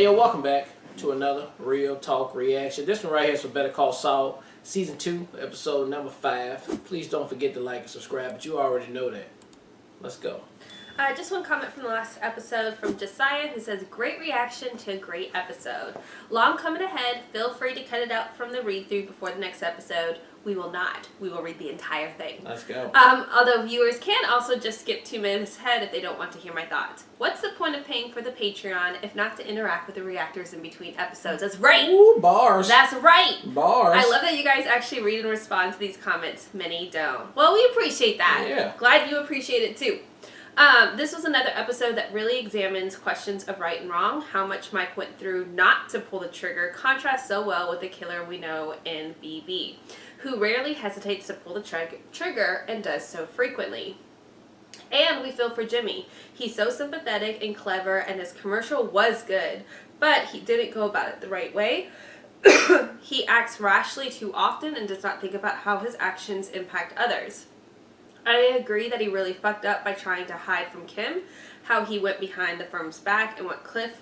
Hey, yo, welcome back to another Real Talk reaction. This one right here is for Better Call Saul, Season 2, Episode number 5. Please don't forget to like and subscribe, but you already know that. Let's go. Just one comment from the last episode from Josiah, who says, great reaction to a great episode. Long coming ahead. Feel free to cut it out from the read-through before the next episode. We will not. We will read the entire thing. Let's go. Although viewers can also just skip 2 minutes ahead if they don't want to hear my thoughts. What's the point of paying for the Patreon if not to interact with the reactors in between episodes? That's right. Ooh, bars. That's right. Bars. I love that you guys actually read and respond to these comments. Many don't. Well, we appreciate that. Yeah. Glad you appreciate it too. This was another episode that really examines questions of right and wrong. How much Mike went through not to pull the trigger contrasts so well with the killer we know in BB, who rarely hesitates to pull the trigger and does so frequently. And we feel for Jimmy. He's so sympathetic and clever, and his commercial was good, but he didn't go about it the right way. He acts rashly too often and does not think about how his actions impact others. I agree that he really fucked up by trying to hide from Kim, how he went behind the firm's back, and what Cliff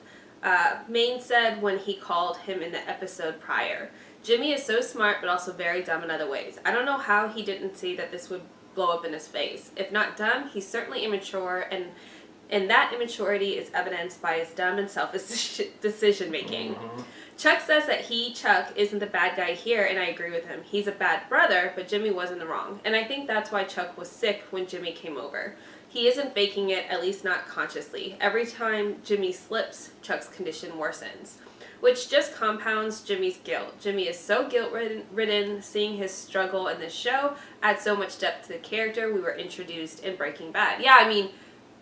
Maine said when he called him in the episode prior. Jimmy is so smart, but also very dumb in other ways. I don't know how he didn't see that this would blow up in his face. If not dumb, he's certainly immature, and that immaturity is evidenced by his dumb and selfish decision-making. Mm-hmm. Chuck says that Chuck, isn't the bad guy here, and I agree with him. He's a bad brother, but Jimmy was in the wrong. And I think that's why Chuck was sick when Jimmy came over. He isn't faking it, at least not consciously. Every time Jimmy slips, Chuck's condition worsens, which just compounds Jimmy's guilt. Jimmy is so guilt-ridden. Seeing his struggle in this show adds so much depth to the character we were introduced in Breaking Bad. Yeah, I mean,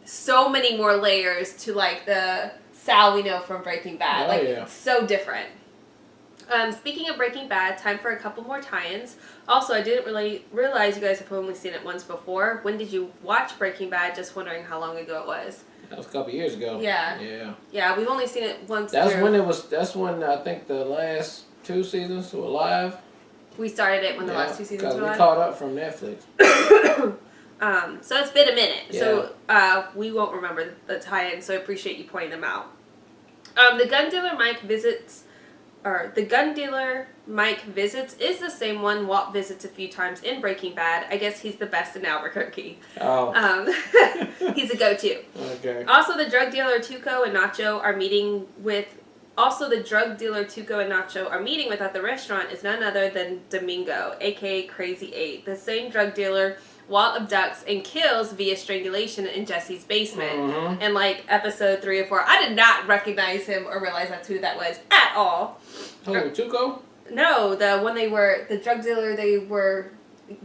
so many more layers to, like, the Sal we know from Breaking Bad. Oh, like, yeah. so different. Speaking of Breaking Bad, time for a couple more tie-ins. Also, I didn't really realize you guys have only seen it once before. When did you watch Breaking Bad? Just wondering how long ago it was. That was a couple years ago. Yeah. Yeah. Yeah, we've only seen it once. That's when I think the last 2 seasons were live. We started it when the last 2 seasons were live. Because we caught up from Netflix. So it's been a minute. Yeah. So we won't remember the tie-in, so I appreciate you pointing them out. The gun dealer Mike visits is the same one Walt visits a few times in Breaking Bad. I guess he's the best in Albuquerque. Oh. He's a go-to. Okay. Also, the drug dealer Tuco and Nacho are meeting with at the restaurant is none other than Domingo, aka Crazy 8, the same drug dealer Walt abducts and kills via strangulation in Jesse's basement. Mm-hmm. In like episode 3 or 4. I did not recognize him or realize that's who that was at all. Oh, Tuco? No, the drug dealer they were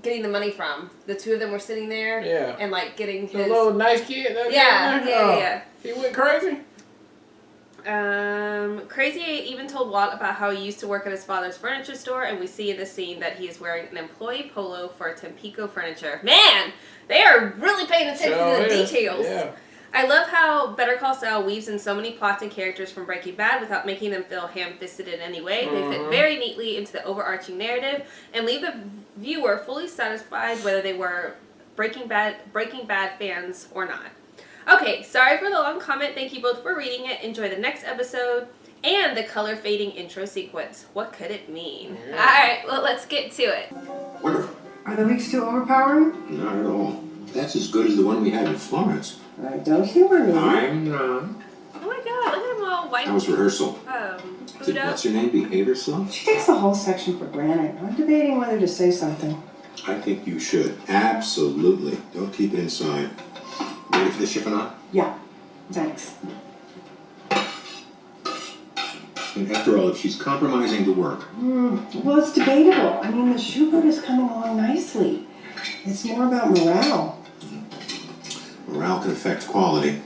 getting the money from. The 2 of them were sitting there. Yeah. And like getting the little nice kid. Yeah. He went crazy? Crazy 8 even told Walt about how he used to work at his father's furniture store, and we see in the scene that he is wearing an employee polo for Tampico Furniture. Man, they are really paying attention to the details. Yeah. I love how Better Call Saul weaves in so many plots and characters from Breaking Bad without making them feel ham-fisted in any way. They fit very neatly into the overarching narrative and leave the viewer fully satisfied whether they were Breaking Bad fans or not. Okay, sorry for the long comment. Thank you both for reading it. Enjoy the next episode and the color fading intro sequence. What could it mean? Yeah. Alright, well, let's get to it. Wonderful. Are the leaks too overpowering? Not at all. That's as good as the one we had in Florence. Don't humor me. I'm not. Oh my god, look at them all white. That was rehearsal. Did what's her name behave herself? She takes the whole section for granted. I'm debating whether to say something. I think you should. Absolutely. Don't keep it inside. Ready for the chiffonade? Yeah, thanks. And after all, if she's compromising the work... Well, it's debatable. I mean, the shoe boot is coming along nicely. It's more about morale. Morale can affect quality.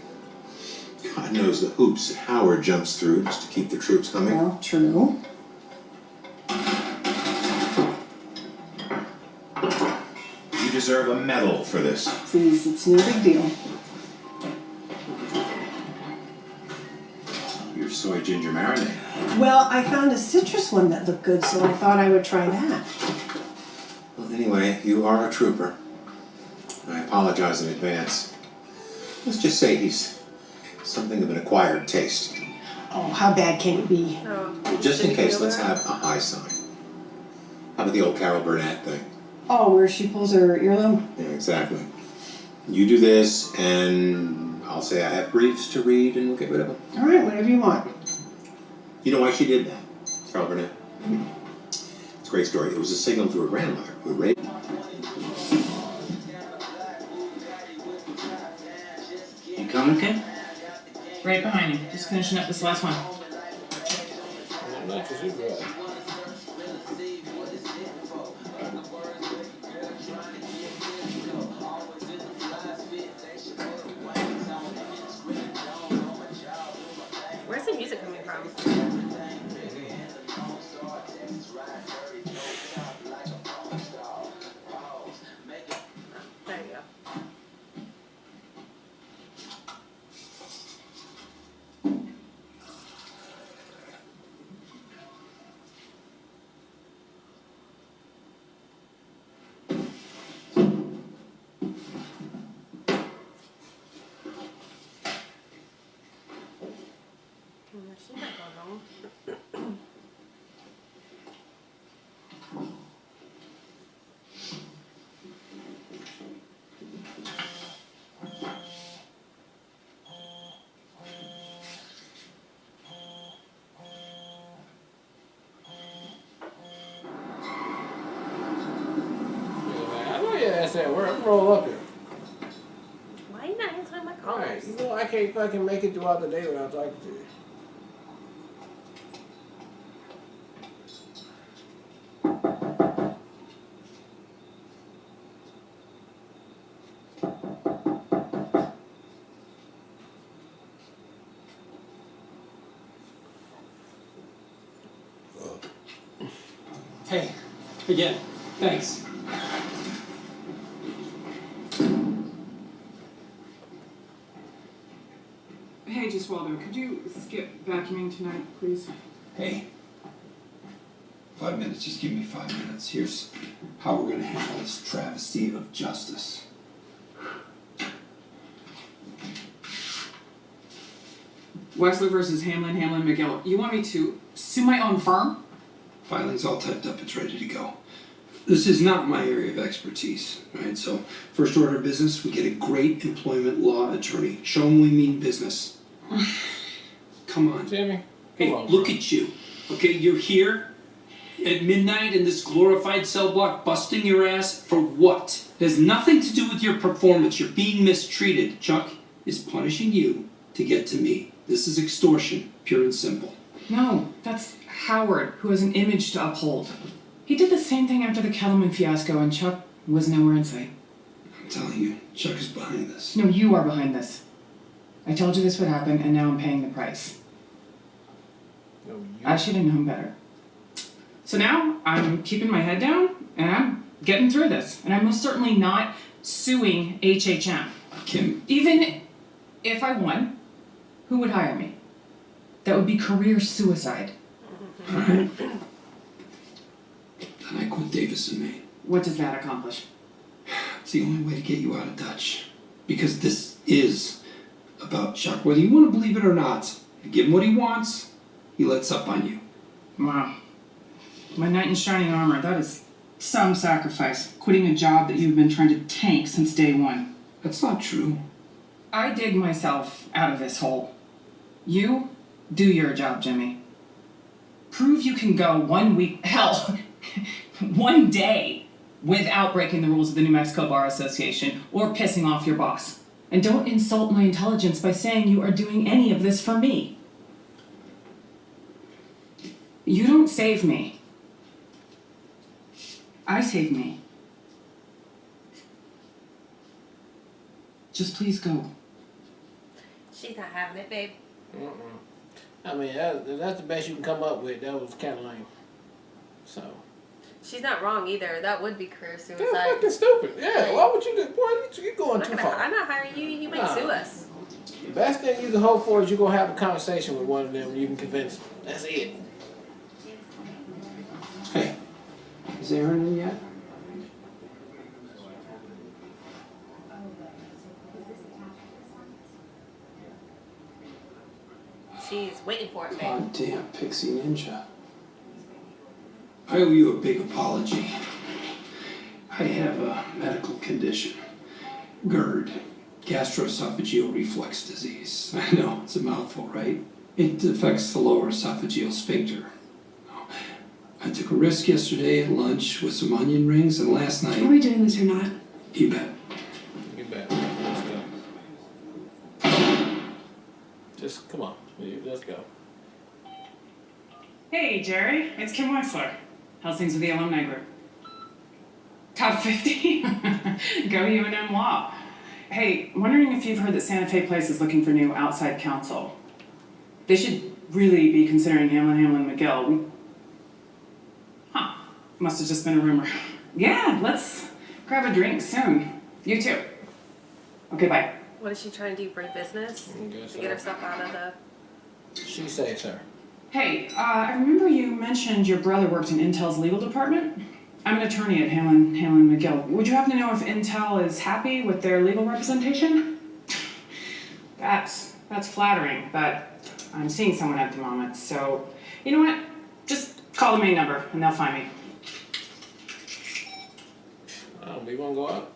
God knows the hoops that Howard jumps through just to keep the troops coming. Well, true. You deserve a medal for this. Please, it's no big deal. Your soy ginger marinade. Well, I found a citrus one that looked good, so I thought I would try that. Well, anyway, you are a trooper. I apologize in advance. Let's just say he's something of an acquired taste. Oh, how bad can it be? Oh, Just in did you case, feel let's that? have a high sign. How about the old Carol Burnett thing? Oh, where she pulls her earlobe? Yeah, exactly. You do this, and I'll say I have briefs to read, and we'll get rid of them. All right, whatever you want. You know why she did that, Carol Burnett? It's a great story. It was a signal to her grandmother who raped. You coming, Kim? Right behind you. Just finishing up this last one. Not just you, bro. Where's the music coming from? There you go. She might go wrong. I know your ass at work. Roll up here. Why are you not answering my calls? Alright, you know I can't fucking make it throughout the day without talking to you. Hey, again, thanks. Hey, Giswaldo, could you skip vacuuming tonight, please? Hey, 5 minutes, just give me 5 minutes. Here's how we're gonna handle this travesty of justice. Wexler versus Hamlin, McGill. You want me to sue my own firm? Filing's all typed up, it's ready to go. This is not my area of expertise, right? So, first order of business, we get a great employment law attorney. Show them we mean business. Come on. Jimmy? Hey, Come on, look bro. at you. Okay, you're here at midnight in this glorified cell block busting your ass for what? It has nothing to do with your performance. You're being mistreated. Chuck is punishing you to get to me. This is extortion, pure and simple. No, that's Howard, who has an image to uphold. He did the same thing after the Kellerman fiasco, and Chuck was nowhere in sight. I'm telling you, Chuck is behind this. No, you are behind this. I told you this would happen, and now I'm paying the price. No, you. I should have known better. So now I'm keeping my head down, and I'm getting through this. And I'm most certainly not suing HHM. Kim, Even if I won, who would hire me? That would be career suicide. alright. Then I quit Davis and Maine. What does that accomplish? It's the only way to get you out of Dutch. Because this is about Chuck. Whether you want to believe it or not, you give him what he wants, he lets up on you. Wow. My knight in shining armor, that is some sacrifice. Quitting a job that you've been trying to tank since day one. That's not true. I dig myself out of this hole. You do your job, Jimmy. Prove you can go 1 week, hell, 1 day without breaking the rules of the New Mexico Bar Association or pissing off your boss. And don't insult my intelligence by saying you are doing any of this for me. You don't save me. I save me. Just please go. She's not having it, babe. I mean, that's the best you can come up with. That was kind of lame. So. She's not wrong either. That would be career That's suicide. fucking stupid. Yeah, why would you do? Boy, you're going too far. I'm not hiring you. You might Nah. sue us. The best thing you can hope for is you're going to have a conversation with one of them and you can convince them. That's it. Hey, is Aaron in yet? She's waiting for it, babe. God damn, Pixie Ninja. I owe you a big apology. I have a medical condition. GERD. Gastroesophageal reflux disease. I know, it's a mouthful, right? It affects the lower esophageal sphincter. I took a risk yesterday at lunch with some onion rings, and last night... Are we doing this or not? You bet. You bet. Let's go. Just, come on. Let's go. Hey, Jerry, it's Kim Wexler. How's things with the alumni group? Top 50? Go UNM Law. Hey, wondering if you've heard that Santa Fe Place is looking for new outside counsel. They should really be considering Hamlin McGill. Must have just been a rumor. Yeah, let's grab a drink soon. You too. Okay, bye. What is she trying to do? Bring business? To get herself out of the... She says her. Hey, I remember you mentioned your brother worked in Intel's legal department. I'm an attorney at Hamlin McGill. Would you happen to know if Intel is happy with their legal representation? That's flattering, but I'm seeing someone at the moment, so you know what? Just call the main number and they'll find me. We want to go out?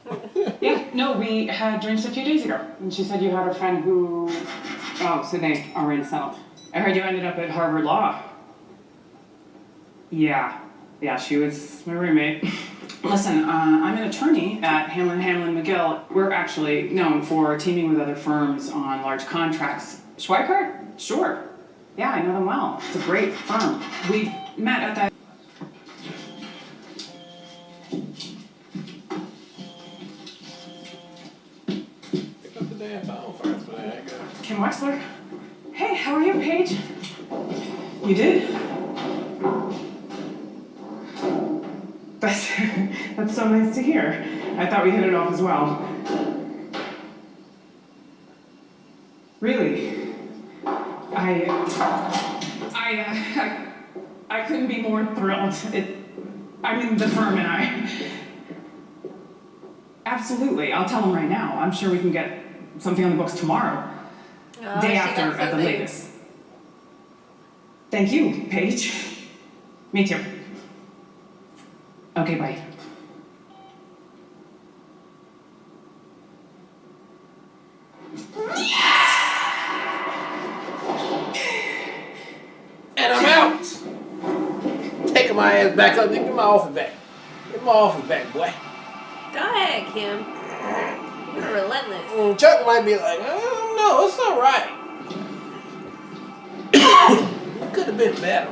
Yeah, no, we had drinks a few days ago, and she said you had a friend who... Oh, so they already settled. I heard you ended up at Harvard Law. Yeah, she was my roommate. Listen, I'm an attorney at Hamlin McGill. We're actually known for teaming with other firms on large contracts. Schweikart? Sure. Yeah, I know them well. It's a great firm. We met at that... Pick up the damn phone first, but there you go. Kim Wexler? Hey, how are you, Paige? You did? That's so nice to hear. I thought we hit it off as well. Really? I couldn't be more thrilled. The firm and I. Absolutely, I'll tell them right now. I'm sure we can get something on the books tomorrow. Day after at the latest. Thank you, Paige. Me too. Okay, bye. And I'm out. Taking my ass back up. Give me my office back. Give my office back, boy. Go ahead, Kim. You're relentless. Chuck might be like, no, it's all right. It could have been better.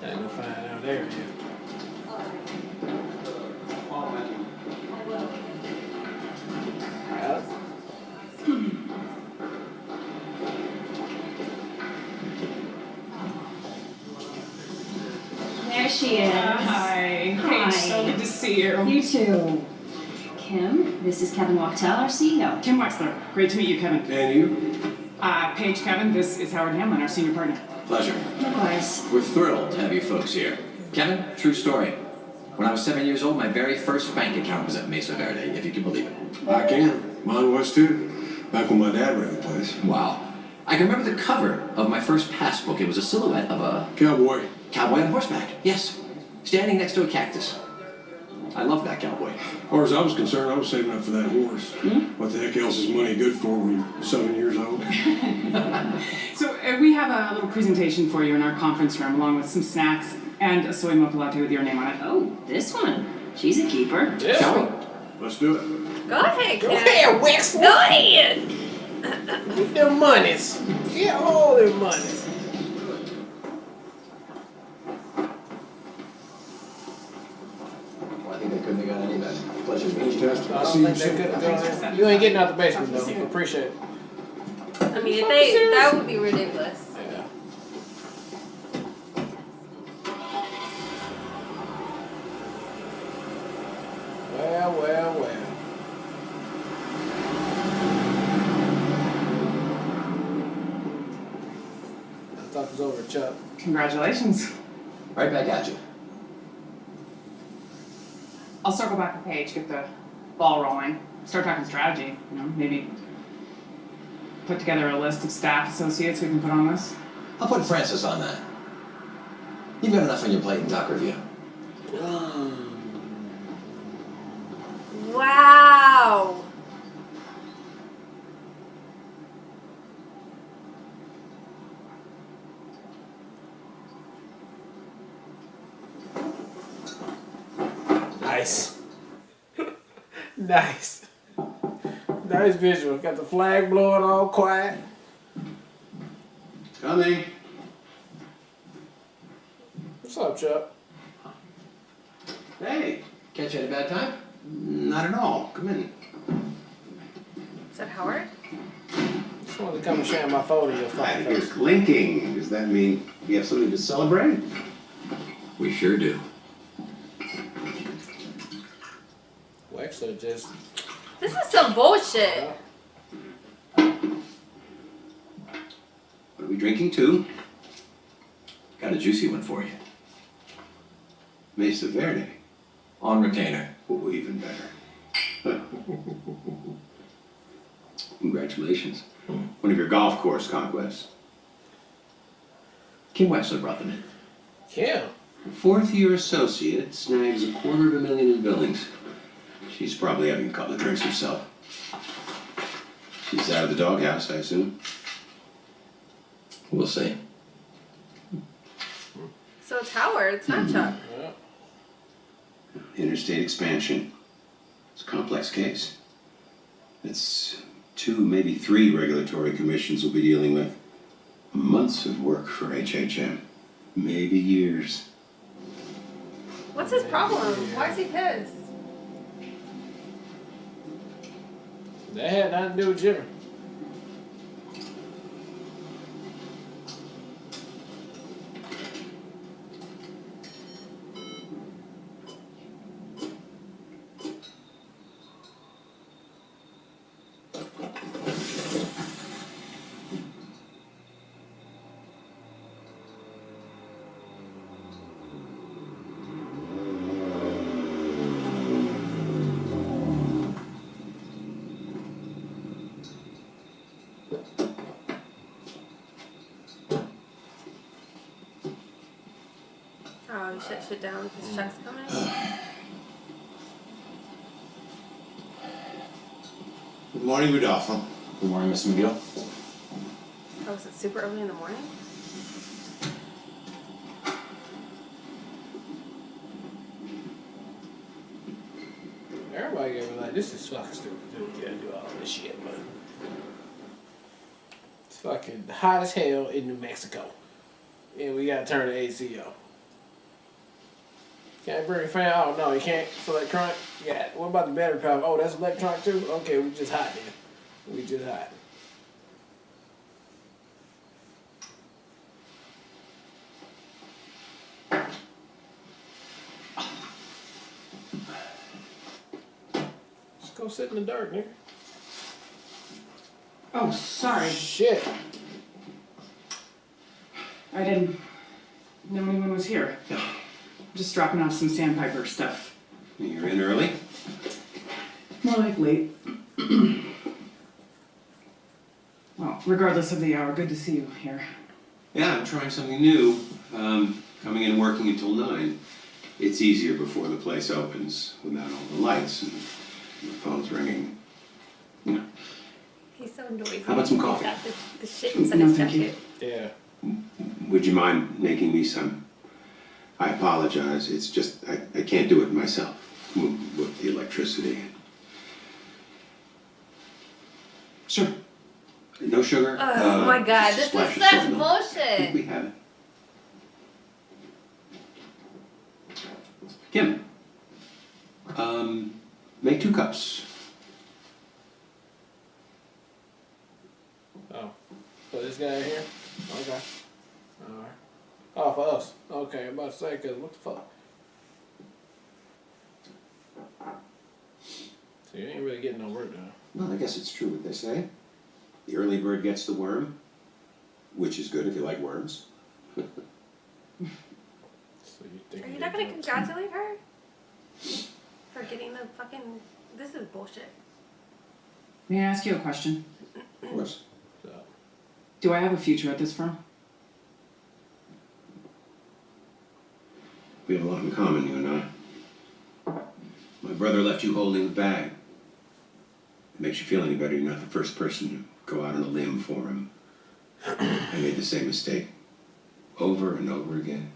I ain't gonna find out there yet. Alex? There she is. Hi. Hi. Paige, so good to see you. You too. Kim, this is Kevin Wachtel, our CEO. Kim Wexler. Great to meet you, Kevin. And you? Paige, Kevin, this is Howard Hamlin, our senior partner. Pleasure. Likewise. We're thrilled to have you folks here. Kevin, true story. When I was 7 years old, my very first bank account was at Mesa Verde, if you can believe it. I can. Mine was too. Back when my dad ran the place. Wow. I can remember the cover of my first passbook. It was a silhouette of a Cowboy. cowboy on horseback. Yes. Standing next to a cactus. I love that cowboy. As far as I was concerned, I was saving up for that horse. What the heck else is money good for when you're 7 years old? So we have a little presentation for you in our conference room, along with some snacks and a soy mocha latte with your name on it. Oh, this one. She's a keeper. This Shall one. Let's do it. Go ahead, Kim. Go ahead, Wexler. Go ahead. Get them monies. Get all them monies. Well, I think they couldn't have got any better. Pleasure to meet you. I don't think they could have gone there. You ain't getting out the basement, though. Appreciate it. I mean, if that would be ridiculous. Yeah. Well. I thought it was over, Chuck. Congratulations. Right back at you. I'll circle back with Paige, get the ball rolling. Start talking strategy, you know, maybe put together a list of staff associates we can put on this. I'll put Francis on that. You've got enough on your plate in doc review. Wow. Nice. Nice. Nice visual. Got the flag blowing all quiet. Coming. What's up, Chuck? Hey. Catch you at a bad time? Not at all. Come in. Is that Howard? Just wanted to come and share my phone in your I fucking hear face. clinking. Does that mean we have something to celebrate? We sure do. Wexler just... This is some bullshit. What are we drinking to? Got a juicy one for you. Mesa Verde. On retainer. Oh, even better. Congratulations. One of your golf course conquests. Kim Wexler brought them in. Yeah. Fourth-year associate snags $250,000 in billings. She's probably having a couple of drinks herself. She's out of the doghouse, I assume. We'll see. So it's Howard, it's not Chuck. Yeah. Interstate expansion. It's a complex case. It's 2, maybe 3 regulatory commissions we'll be dealing with. Months of work for HHM. Maybe years. What's his problem? Why is he pissed? That had nothing to do with Jimmy. Oh, you shut shit down because Chuck's coming? Good morning, Rodolfo. Good morning, Mr. McGill. Oh, is it super early in the morning? Everybody gonna be like, this is fucking stupid, dude. You gotta do all this shit, but it's fucking hot as hell in New Mexico. And we gotta turn the AC on. Can't bring a fan? Oh no, you can't. It's electronic? Yeah. What about the battery power? Oh, that's electronic too? Okay, we just hot then. We just hot. Just go sit in the dark, nigga. Oh, sorry. Shit. I didn't know anyone was here. Just dropping off some sandpiper stuff. You're in early? More like late. Well, regardless of the hour, good to see you here. Yeah, I'm trying something new. Coming in and working until 9. It's easier before the place opens without all the lights and the phone's ringing. You know. He's so noisy. How about some coffee? He's got the shit inside No, his thank you. jacket. Yeah. Would you mind making me some? I apologize. It's just, I can't do it myself with the electricity. Sure. No sugar? Oh my god, just a this splash is of such cinnamon. I think bullshit. we have it. Kim, make 2 cups. Oh. So this guy here? Okay. Alright. Oh, for us. Okay, I'm about to say, cause what the fuck? So you ain't really getting no work done. Well, I guess it's true what they say. The early bird gets the worm, which is good if you like worms. So you think Are you not gonna congratulate her? for getting the fucking. This is bullshit. May I ask you a question? Of course. So, Do I have a future at this firm? We have a lot in common, you and I. My brother left you holding the bag. It makes you feel any better, you're not the first person to go out on a limb for him. I made the same mistake. Over and over again.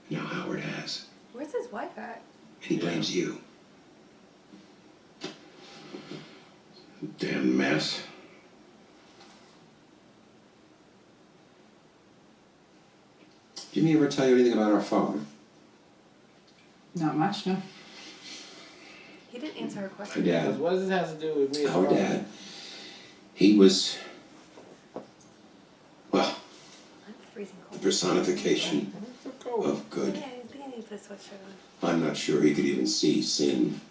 Now Howard has. Where's his wife at? And he blames you. Damn mess. Jimmy ever tell you anything about our father? Not much, no. He didn't answer her Our question. dad. what does this have to do with me? Our dad. He was, well, I'm freezing the cold. personification of good. Yeah, I think I need to put a sweatshirt on. I'm not sure he could even see sin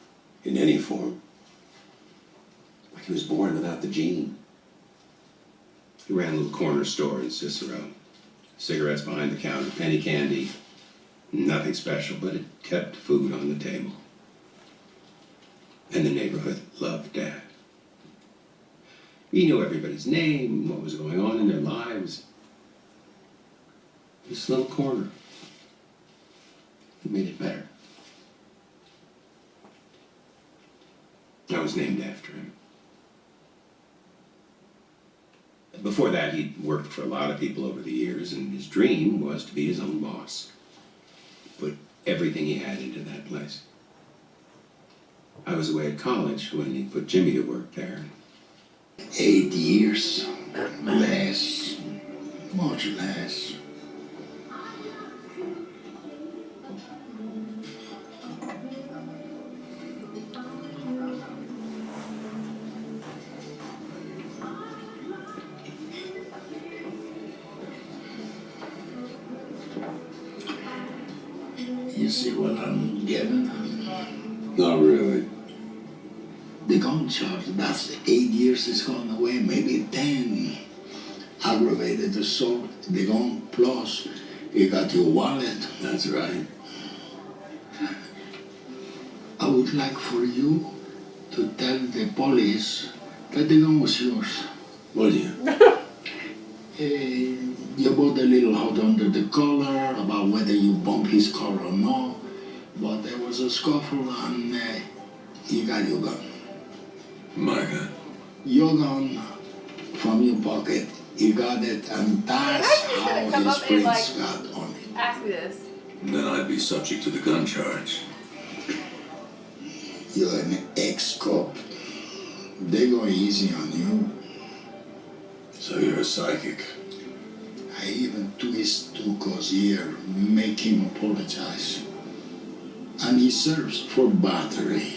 in any form. Like he was born without the gene. He ran a little corner store in Cicero. Cigarettes behind the counter, penny candy. Nothing special, but it kept food on the table. And the neighborhood loved Dad. He knew everybody's name, what was going on in their lives. This little corner. He made it better. I was named after him. Before that, he'd worked for a lot of people over the years, and his dream was to be his own boss. Put everything he had into that place. I was away at college when he put Jimmy to work there. 8 years, less, much less. You see what I'm getting? Not really. The gun charge, that's 8 years is gone away, maybe 10. Aggravated assault, the gun plus, you got your wallet. That's right. I would like for you to tell the police that the gun was yours. Will you? You bought a little hot under the collar about whether you bumped his car or not, but there was a scuffle and you got your gun. My God. Your gun from your pocket. You got it, and that's Why are you how gonna come his up and, prints like, got on it. Ask me this. Then I'd be subject to the gun charge. You're an ex-cop. They go easy on you. So you're a psychic. I even twist Tuco's ear, make him apologize. And he serves for battery.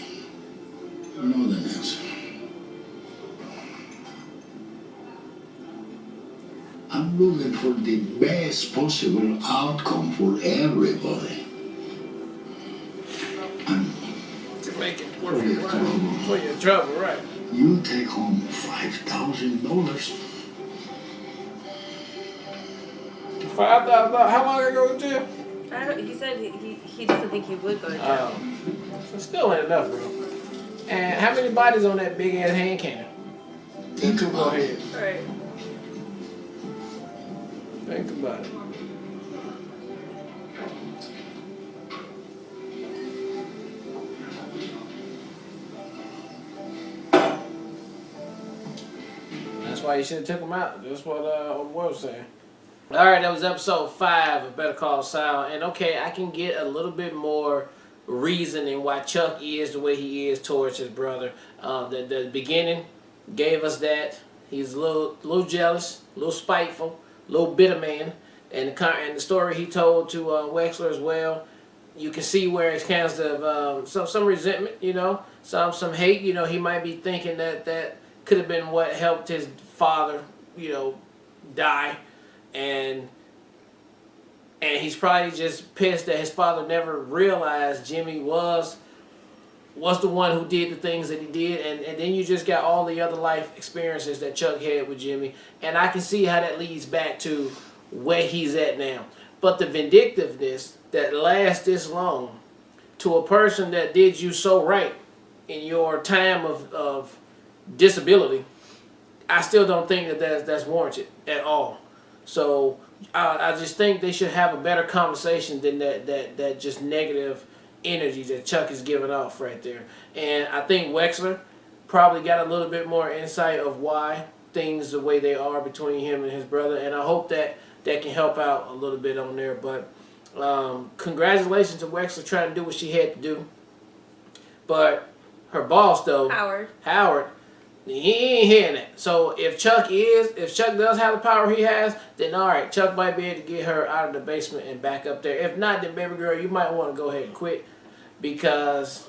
Nothing else. I'm looking for the best possible outcome for everybody. And To make it for worth your your while. trouble, For your trouble, right? you take home $5,000. $5,000. How long ago in jail? I don't, he said he doesn't think he would go to jail. So still ain't enough, bro. And how many bodies on that big ass hand cannon? Think Go about it. ahead. Right. Think about it. That's why you should have took him out. That's what old boy was saying. All right, that was episode 5 of Better Call Saul. And okay, I can get a little bit more reasoning why Chuck is the way he is towards his brother. The beginning gave us that. He's a little jealous, a little spiteful, a little bitter man. And the story he told to Wexler as well, you can see where it's kind of some resentment, you know, some hate. You know, he might be thinking that could have been what helped his father, you know, die. And he's probably just pissed that his father never realized Jimmy was the one who did the things that he did. And then you just got all the other life experiences that Chuck had with Jimmy. And I can see how that leads back to where he's at now. But the vindictiveness that lasts this long to a person that did you so right in your time of disability, I still don't think that's warranted at all. So I just think they should have a better conversation than that just negative energy that Chuck is giving off right there. And I think Wexler probably got a little bit more insight of why things the way they are between him and his brother. And I hope that can help out a little bit on there. But congratulations to Wexler trying to do what she had to do. But her boss, though, Howard, he ain't hearing that. So if Chuck does have the power he has, then all right, Chuck might be able to get her out of the basement and back up there. If not, then baby girl, you might want to go ahead and quit, because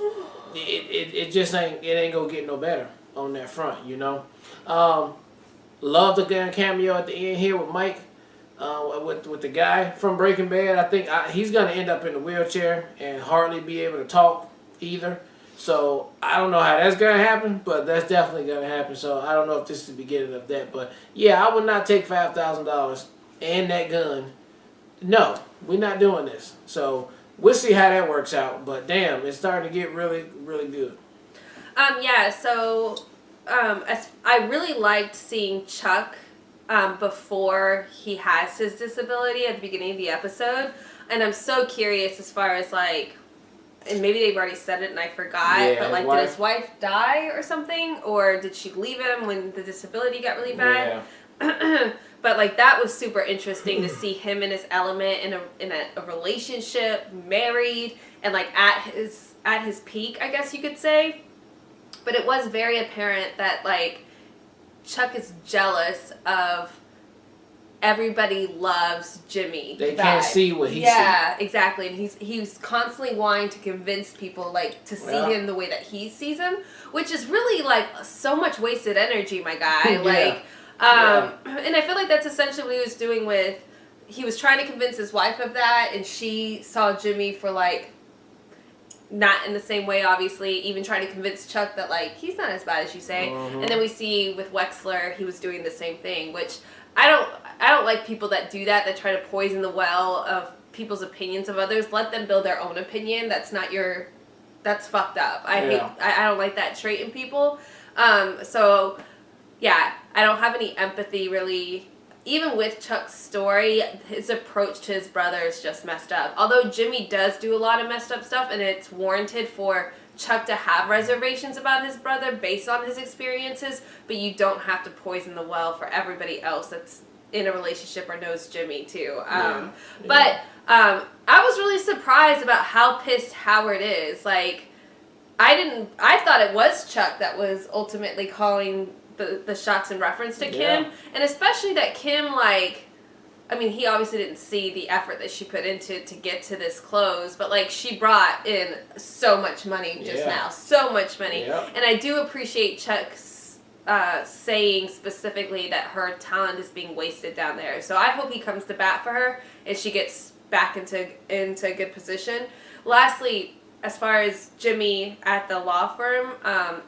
it just ain't gonna get no better on that front, you know. Love the cameo at the end here with Mike, with the guy from Breaking Bad. I think he's gonna end up in a wheelchair and hardly be able to talk either. So I don't know how that's gonna happen, but that's definitely gonna happen. So I don't know if this is the beginning of that, but yeah, I would not take $5,000 and that gun. No, we're not doing this. So we'll see how that works out. But damn, it's starting to get really, really good. Yeah. So, I really liked seeing Chuck before he has his disability at the beginning of the episode, and I'm so curious as far as like. And maybe they've already said it and I forgot, but like, did his wife die or something? Or did she leave him when the disability got really bad? Yeah. But like, that was super interesting to see him in his element, in a relationship, married, and like at his peak, I guess you could say. But it was very apparent that like, Chuck is jealous of everybody loves Jimmy. They can't see what he sees. Yeah, exactly. And he's constantly wanting to convince people like to see him the way that he sees him, which is really like so much wasted energy, my guy. Like, and I feel like that's essentially what he was doing with. He was trying to convince his wife of that, and she saw Jimmy for like. Not in the same way, obviously, even trying to convince Chuck that like he's not as bad as you say. Mm-hmm. And then we see with Wexler, he was doing the same thing, which I don't like people that do that try to poison the well of people's opinions of others. Let them build their own opinion. That's fucked up. I don't like that trait in people. So yeah, I don't have any empathy really. Even with Chuck's story, his approach to his brother is just messed up. Although Jimmy does do a lot of messed up stuff, and it's warranted for Chuck to have reservations about his brother based on his experiences, but you don't have to poison the well for everybody else that's in a relationship or knows Jimmy too. But I was really surprised about how pissed Howard is. Like, I thought it was Chuck that was ultimately calling the shots in reference to Kim, and especially that Kim, like, I mean, he obviously didn't see the effort that she put into to get to this close, but like, she brought in so much money just now, so much money, and I do appreciate Chuck's saying specifically that her talent is being wasted down there. So I hope he comes to bat for her and she gets back into a good position. Lastly, as far as Jimmy at the law firm,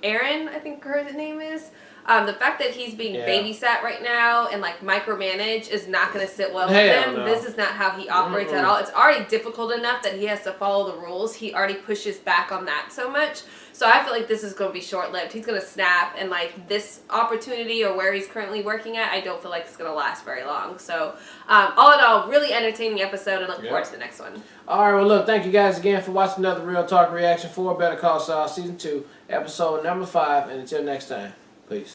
Erin, I think her name is. The fact that he's being babysat right now and like micromanaged is not going to sit well with him. No. This is not how he operates at all. It's already difficult enough that he has to follow the rules. He already pushes back on that so much. So I feel like this is going to be short-lived. He's going to snap, and like this opportunity or where he's currently working at, I don't feel like it's going to last very long. So all in all, really entertaining episode, and look forward to the next one. All right, well look, thank you guys again for watching another Real Talk reaction for Better Call Saul Season 2, Episode number 5, and until next time, peace.